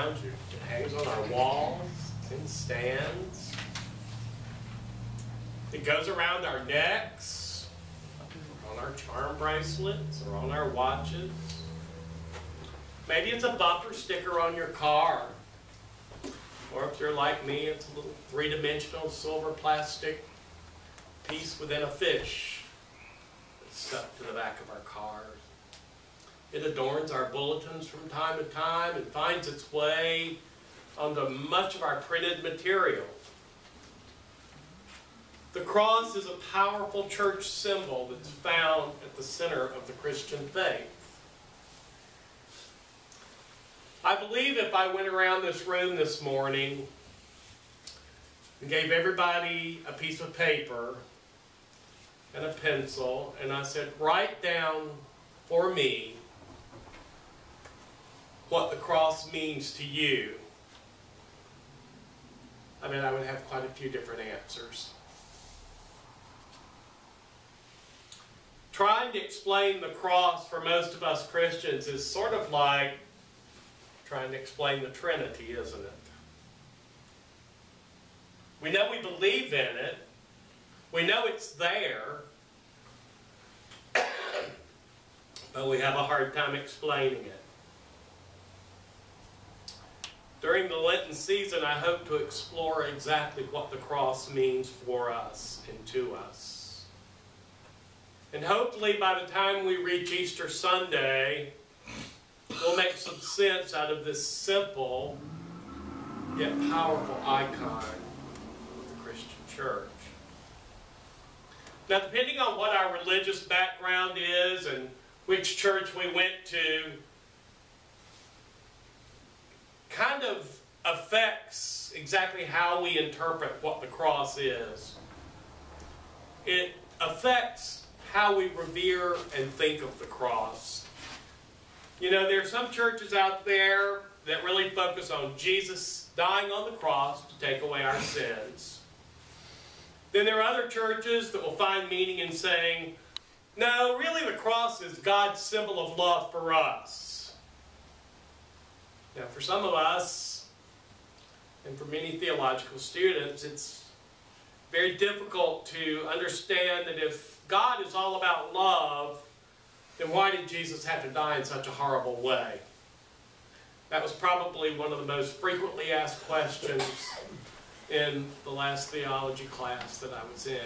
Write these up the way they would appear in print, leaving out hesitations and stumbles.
around you. It hangs on our walls, in stands. It goes around our necks, on our charm bracelets, or on our watches. Maybe it's a bumper sticker on your car. Or if you're like me, it's a little three-dimensional silver plastic piece within a fish that's stuck to the back of our cars. It adorns our bulletins from time to time and finds its way onto much of our printed material. The cross is a powerful church symbol that's found at the center of the Christian faith. I believe if I went around this room this morning and gave everybody a piece of paper and a pencil, and I said, write down for me what the cross means to you, I mean, I would have quite a few different answers. Trying to explain the cross for most of us Christians is sort of like trying to explain the Trinity, isn't it? We know we believe in it. We know it's there. But we have a hard time explaining it. During the Lenten season, I hope to explore exactly what the cross means for us and to us. And hopefully by the time we reach Easter Sunday, we'll make some sense out of this simple yet powerful icon of the Christian church. Now, depending on what our religious background is and which church we went to, kind of affects exactly how we interpret what the cross is. It affects how we revere and think of the cross. You know, there are some churches out there that really focus on Jesus dying on the cross to take away our sins. Then there are other churches that will find meaning in saying, no, really the cross is God's symbol of love for us. Now, for some of us, and for many theological students, it's very difficult to understand that if God is all about love, then why did Jesus have to die in such a horrible way? That was probably one of the most frequently asked questions in the last theology class that I was in.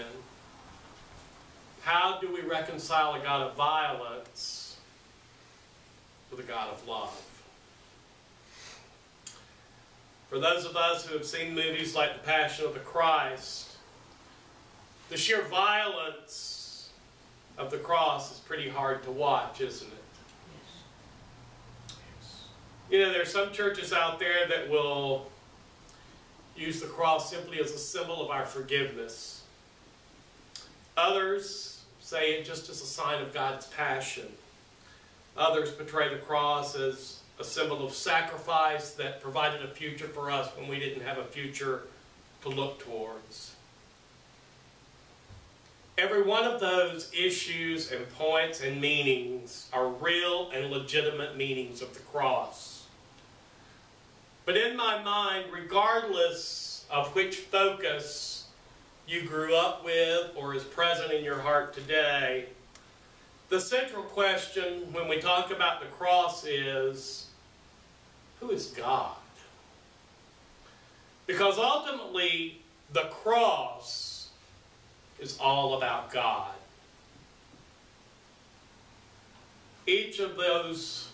How do we reconcile a God of violence with a God of love? For those of us who have seen movies like The Passion of the Christ, the sheer violence of the cross is pretty hard to watch, isn't it? Yes. You know, there are some churches out there that will use the cross simply as a symbol of our forgiveness. Others say it just as a sign of God's passion. Others portray the cross as a symbol of sacrifice that provided a future for us when we didn't have a future to look towards. Every one of those issues and points and meanings are real and legitimate meanings of the cross. But in my mind, regardless of which focus you grew up with or is present in your heart today, the central question when we talk about the cross is, who is God? Because ultimately, the cross is all about God. Each of those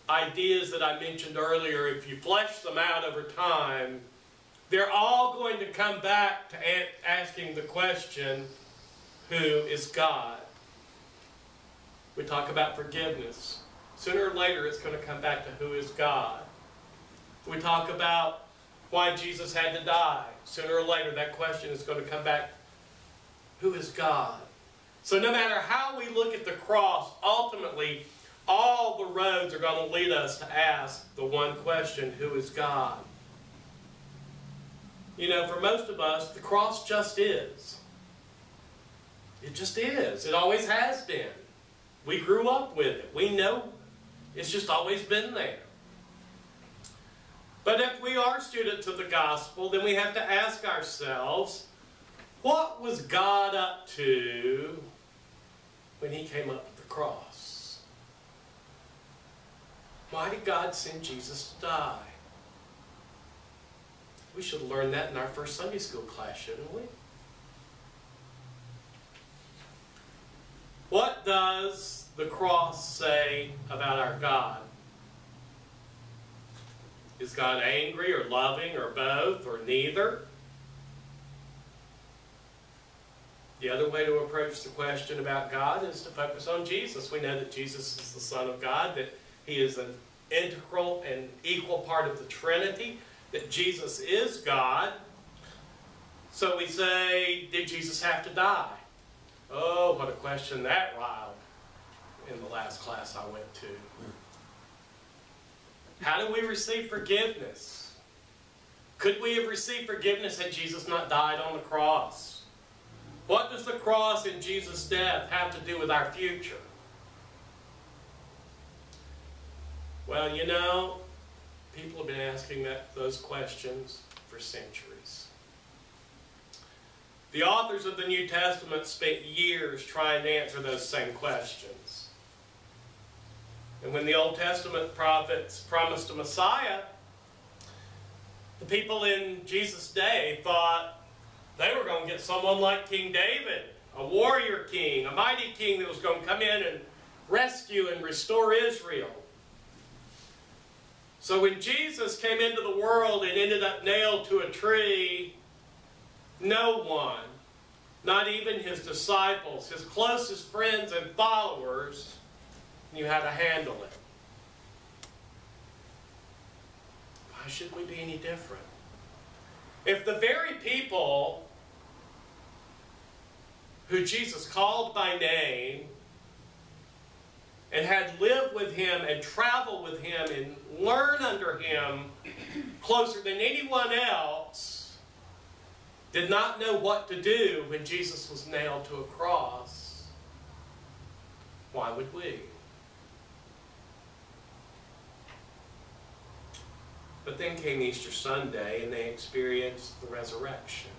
ideas that I mentioned earlier, if you flesh them out over time, they're all going to come back to asking the question, who is God? We talk about forgiveness. Sooner or later, it's going to come back to who is God. We talk about why Jesus had to die. Sooner or later, that question is going to come back, who is God? So no matter how we look at the cross, ultimately, all the roads are going to lead us to ask the one question, who is God? You know, for most of us, the cross just is. It just is. It always has been. We grew up with it. We know it's just always been there. But if we are students of the gospel, then we have to ask ourselves, what was God up to when he came up to the cross? Why did God send Jesus to die? We should learn that in our first Sunday school class, shouldn't we? What does the cross say about our God? Is God angry or loving or both or neither? The other way to approach the question about God is to focus on Jesus. We know that Jesus is the Son of God, that he is an integral and equal part of the Trinity, that Jesus is God. So we say, did Jesus have to die? Oh, what a question that riled in the last class I went to. How do we receive forgiveness? Could we have received forgiveness had Jesus not died on the cross? What does the cross and Jesus' death have to do with our future? Well, you know, people have been asking those questions for centuries. The authors of the New Testament spent years trying to answer those same questions. And when the Old Testament prophets promised a Messiah, the people in Jesus' day thought they were going to get someone like King David, a warrior king, a mighty king that was going to come in and rescue and restore Israel. So when Jesus came into the world and ended up nailed to a tree, no one, not even his disciples, his closest friends and followers, knew how to handle it. Why should we be any different? If the very people who Jesus called by name and had lived with him and traveled with him and learned under him closer than anyone else did not know what to do when Jesus was nailed to a cross, why would we? But then came Easter Sunday and they experienced the resurrection.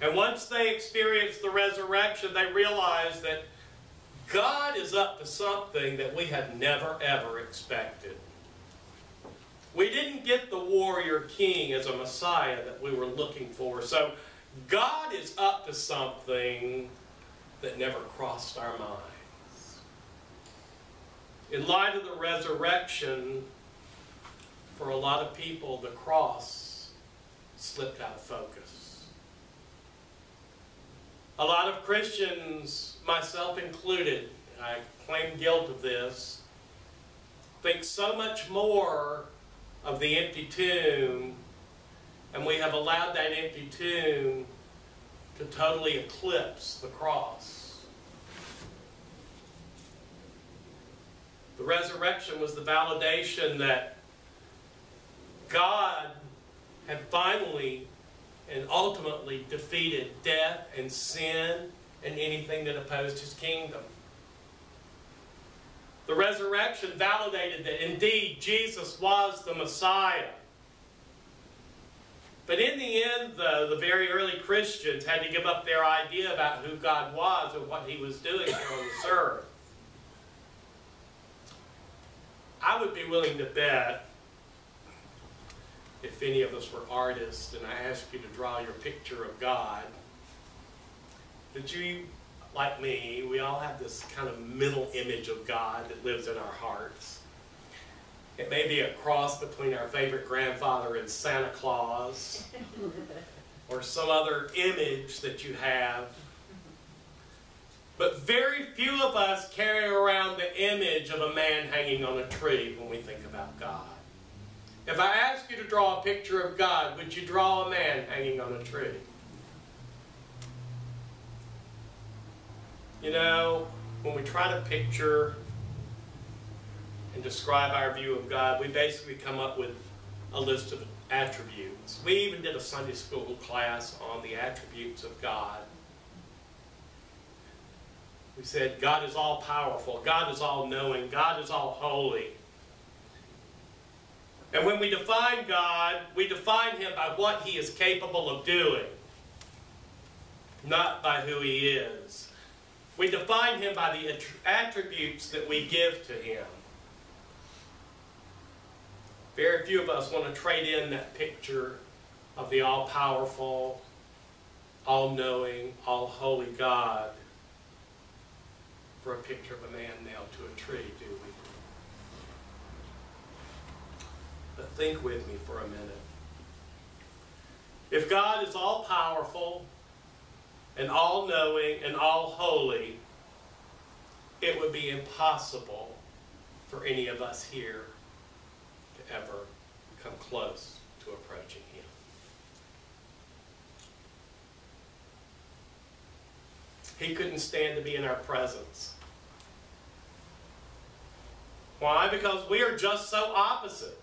And once they experienced the resurrection, they realized that God is up to something that we had never ever expected. We didn't get the warrior king as a Messiah that we were looking for. So God is up to something that never crossed our minds. In light of the resurrection, for a lot of people, the cross slipped out of focus. A lot of Christians, myself included, I claim guilt of this, think so much more of the empty tomb, and we have allowed that empty tomb to totally eclipse the cross. The resurrection was the validation that God had finally and ultimately defeated death and sin and anything that opposed his kingdom. The resurrection validated that indeed Jesus was the Messiah. But in the end, though, the very early Christians had to give up their idea about who God was and what he was doing here on this earth. I would be willing to bet, if any of us were artists and I asked you to draw your picture of God, that you, like me, we all have this kind of mental image of God that lives in our hearts. It may be a cross between our favorite grandfather and Santa Claus, or some other image that you have. But very few of us carry around the image of a man hanging on a tree when we think about God. If I ask you to draw a picture of God, would you draw a man hanging on a tree? You know, when we try to picture and describe our view of God, we basically come up with a list of attributes. We even did a Sunday school class on the attributes of God. We said God is all powerful, God is all knowing, God is all holy. And when we define God, we define him by what he is capable of doing, not by who he is. We define him by the attributes that we give to him. Very few of us want to trade in that picture of the all-powerful, all-knowing, all-holy God for a picture of a man nailed to a tree, do we? But think with me for a minute. If God is all-powerful and all-knowing and all-holy, it would be impossible for any of us here to ever come close to approaching him. He couldn't stand to be in our presence. Why? Because we are just so opposite.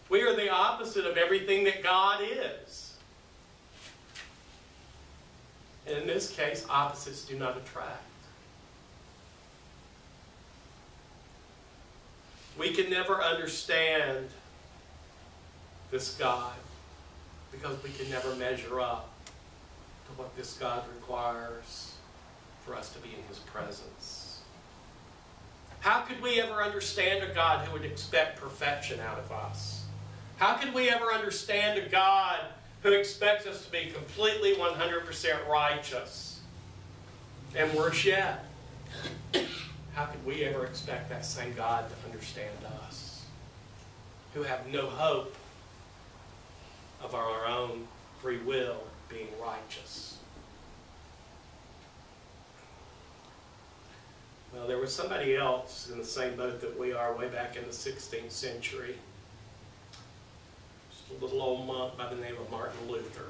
We are the opposite of everything that God is. And in this case, opposites do not attract. We can never understand this God because we can never measure up to what this God requires for us to be in his presence. How could we ever understand a God who would expect perfection out of us? How could we ever understand a God who expects us to be completely 100% righteous? And worse yet, how could we ever expect that same God to understand us, who have no hope of our own free will being righteous? Well, there was somebody else in the same boat that we are way back in the 16th century. Just a little old monk by the name of Martin Luther.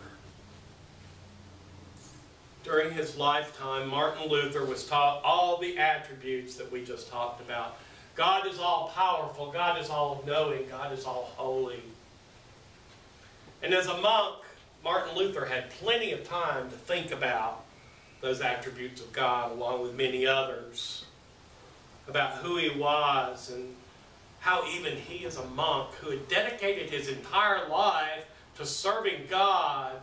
During his lifetime, Martin Luther was taught all the attributes that we just talked about. God is all-powerful, God is all-knowing, God is all-holy. And as a monk, Martin Luther had plenty of time to think about those attributes of God, along with many others, about who he was and how even he as a monk who had dedicated his entire life to serving God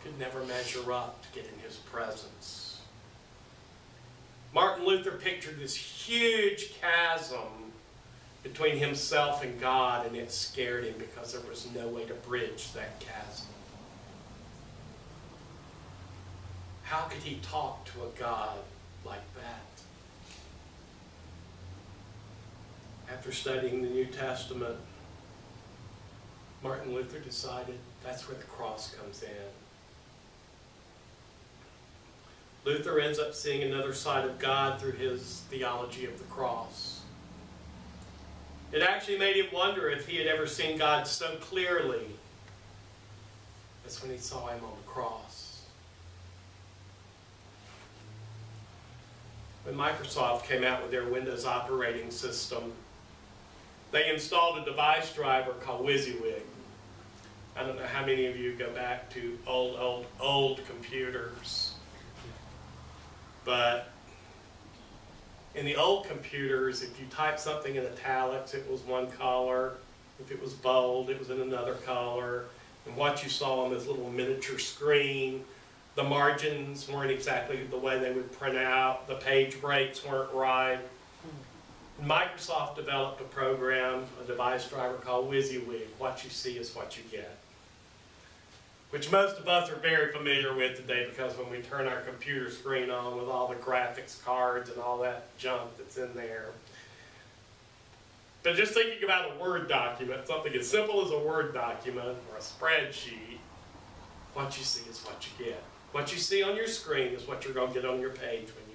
could never measure up to get in his presence. Martin Luther pictured this huge chasm between himself and God, and it scared him because there was no way to bridge that chasm. How could he talk to a God like that? After studying the New Testament, Martin Luther decided that's where the cross comes in. Luther ends up seeing another side of God through his theology of the cross. It actually made him wonder if he had ever seen God so clearly as when he saw him on the cross. When Microsoft came out with their Windows operating system, they installed a device driver called WYSIWYG. I don't know how many of you go back to old computers. But in the old computers, if you typed something in italics, it was one color. If it was bold, it was in another color. And what you saw on this little miniature screen, the margins weren't exactly the way they would print out. The page breaks weren't right. Microsoft developed a program, a device driver called WYSIWYG. What you see is what you get, which most of us are very familiar with today, because when we turn our computer screen on with all the graphics cards and all that junk that's in there. But just thinking about a Word document, something as simple as a Word document or a spreadsheet, what you see is what you get. What you see on your screen is what you're going to get on your page when